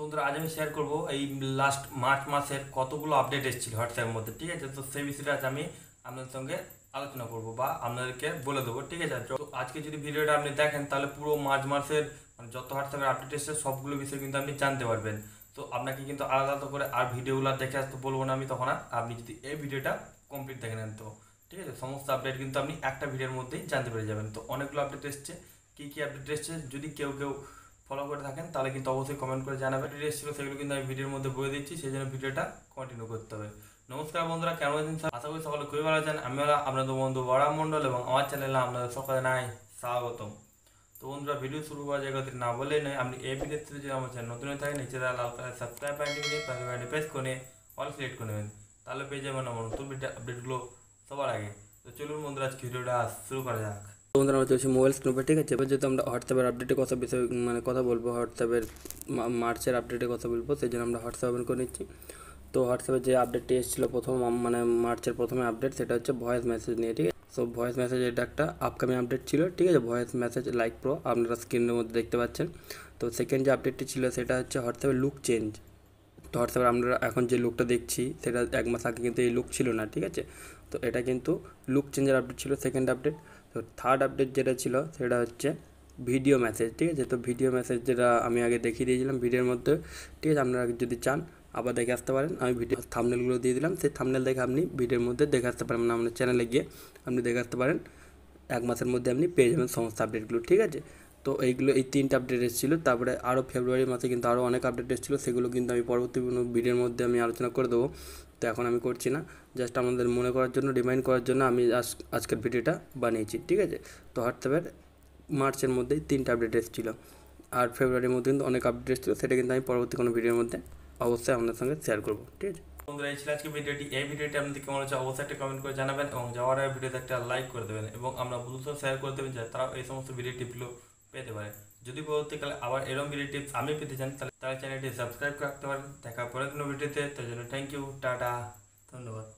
বন্ধুরা আজ আমি শেয়ার করব এই লাস্ট মার্চ মাসের কতগুলো আপডেট এসেছিল হোয়াটসঅ্যাপের মধ্যে, ঠিক আছে? তো সেই বিষয়টা আজ আমি আপনাদের সঙ্গে আলোচনা করব বা আপনাদেরকে বলে দেবো, ঠিক আছে? তো আজকে যদি ভিডিওটা আপনি দেখেন তাহলে পুরো মার্চ মাসের মানে যত হোয়াটসঅ্যাপের আপডেট এসেছে সবগুলো বিষয় কিন্তু আপনি জানতে পারবেন। তো আপনাকে কিন্তু আলাদা আলাদা করে আর ভিডিওগুলো দেখে আসতে বলবো না আমি তখন, আর আপনি যদি এই ভিডিওটা কমপ্লিট দেখে নেন তো ঠিক আছে, সমস্ত আপডেট কিন্তু আপনি একটা ভিডিওর মধ্যেই জানতে পেরে যাবেন। তো অনেকগুলো আপডেট এসছে, কী কী আপডেট এসছে যদি কেউ কেউ ফলো করে থাকেন তাহলে কিন্তু অবশ্যই কমেন্ট করে জানাবেন। ডিটেলস ছিল সেগুলো কিন্তু আমি ভিডিওর মধ্যে বলে দিচ্ছি, সেই জন্য ভিডিওটা কন্টিনিউ করতে হবে। নমস্কার বন্ধুরা, কেমন আছেন? আশা করি সকলে খুবই ভালো আছেন। আমি হলাম আপনাদের বন্ধু বড়াম মণ্ডল এবং আমার চ্যানেলে আপনাদের সকলে নাই স্বাগতম। তো বন্ধুরা ভিডিও শুরু করা জায়গা না বললেই নয়, আপনি এই ভিডিওতে যদি আমার চ্যানেল নতুন হয়ে থাকে নিচে লাল কালার সাবস্ক্রাইব বাটনটি নিয়ে পাশে বাটনে প্রেস করে অল সিলেক্ট করে নেবেন, তাহলে পেয়ে যাবেন আমার নতুন আপডেটগুলো সবার আগে। তো চলুন বন্ধুরা আজকে ভিডিওটা শুরু করা যাক। বন্ধুরা আমরা চলছি মোবাইল স্ক্রিনে, ঠিক আছে? এবার যেহেতু আমরা হোয়াটসঅ্যাপের আপডেটের কথা বিষয় মানে কথা বলবো, হোয়াটসঅ্যাপের মার্চের আপডেটের কথা বলবো, সেই জন্য আমরা হোয়াটসঅ্যাপ ওপেন করে নিচ্ছি। তো হোয়াটসঅ্যাপে যে আপডেটটি এসেছিলো প্রথম মানে মার্চের প্রথমে আপডেট, সেটা হচ্ছে ভয়েস মেসেজ নিয়ে, ঠিক আছে? সো ভয়েস মেসেজ এটা একটা আপকামিং আপডেট ছিল, ঠিক আছে? ভয়েস মেসেজ লাইক প্রো আপনারা স্ক্রিনের মধ্যে দেখতে পাচ্ছেন। তো সেকেন্ড যে আপডেটটি ছিল সেটা হচ্ছে হোয়াটসঅ্যাপের লুক চেঞ্জ। তো হোয়াটসঅ্যাপে আমরা এখন যে লুকটা দেখছি সেটা এক মাস আগে কিন্তু এই লুক ছিল না, ঠিক আছে? তো এটা কিন্তু লুক চেঞ্জের আপডেট ছিল সেকেন্ড আপডেট। তো থার্ড আপডেট যেটা ছিল সেটা হচ্ছে ভিডিও মেসেজ, ঠিক আছে? তো ভিডিও মেসেজ যেটা আমি আগে দেখিয়ে দিয়েছিলাম ভিডিওর মধ্যে, ঠিক আছে? আপনারা যদি চান আবার দেখে আসতে পারেন, আমি ভিডিও থাম্বনেলগুলো দিয়ে দিলাম, সেই থাম্বনেল দেখে আপনি ভিডিওর মধ্যে দেখে আসতে পারেন, মানে আপনার চ্যানেলে গিয়ে আপনি দেখে আসতে পারেন। এক মাসের মধ্যে আপনি পেয়ে যাবেন সমস্ত আপডেটগুলো, ঠিক আছে? তো এইগুলো এই তিনটে আপডেট এসেছিলো। তারপরে আরও ফেব্রুয়ারি মাসে কিন্তু আরও অনেক আপডেট এসেছিলো, সেগুলো কিন্তু আমি পরবর্তী কোনো ভিডিওর মধ্যে আমি আলোচনা করে দেবো। তো এখন আমি করছি না, জাস্ট আমাদের মনে করার জন্য, রিমাইন্ড করার জন্য আমি আজকের ভিডিওটা বানিয়েছি, ঠিক আছে? তো হোয়াটসঅ্যাপের মার্চের মধ্যেই তিনটে আপডেট এসেছিলো, আর ফেব্রুয়ারির মধ্যে কিন্তু অনেক আপডেট এসেছিলো, সেটা কিন্তু আমি পরবর্তী কোনো ভিডিওর মধ্যে অবশ্যই আপনাদের সঙ্গে শেয়ার করবো, ঠিক আছে? বন্ধুরা এই ছিল আজকে ভিডিওটি। এই ভিডিওটি আপনাদের কেমন হচ্ছে অবশ্যই একটা কমেন্ট করে জানাবেন এবং যাওয়ার আগে ভিডিওতে একটা লাইক করে দেবেন এবং আমরা বন্ধুদের শেয়ার করে দেবেন যাতে তারা এই সমস্ত ভিডিও টিপগুলো পেতে পারে। যদি পরবর্তীকালে আবার এরকম ভিডিও টিপস আমি পেতে চান তাহলে চ্যানেলটি সাবস্ক্রাইব করে রাখতে পারেন। দেখা পরে কোনো ভিডিওতে, তার জন্য থ্যাংক ইউ, টাটা, ধন্যবাদ।